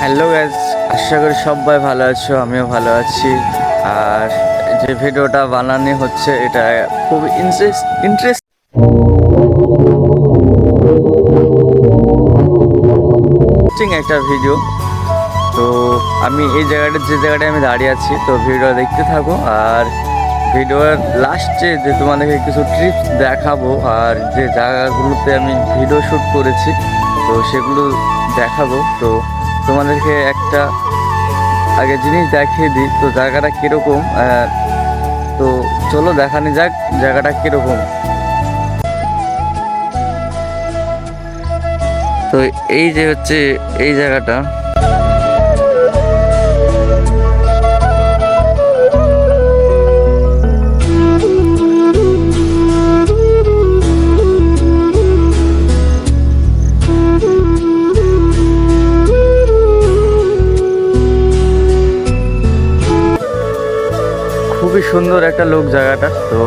Hello guys, আশা করি সবাই ভালো আছো, আমিও ভালো আছি। আর যে ভিডিওটা বানানো হচ্ছে এটা খুব ইন্টারেস্টিং একটা ভিডিও। তো আমি এই যে জায়গাটায় আমি দাঁড়িয়ে আছি, তো ভিডিও দেখতে থাকো। আর ভিডিওর লাস্টে যে তোমাদেরকে কিছু ট্রিপস দেখাবো আর যে জায়গাগুলোতে আমি ভিডিও শ্যুট করেছি, তো সেগুলো দেখাবো। তো তোমাদেরকে একটা আগে জিনিস দেখিয়ে দিই, তো জায়গাটা কীরকম। তো চলো দেখানি যাক জায়গাটা কীরকম। তো এই যে হচ্ছে এই জায়গাটা, খুবই সুন্দর একটা লোক জায়গাটা। তো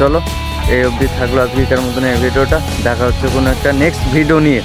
চলো, এই অবধি থাকলো আজকের মতন এই ভিডিওটা। দেখা হচ্ছে কোনো একটা নেক্সট ভিডিও নিয়ে।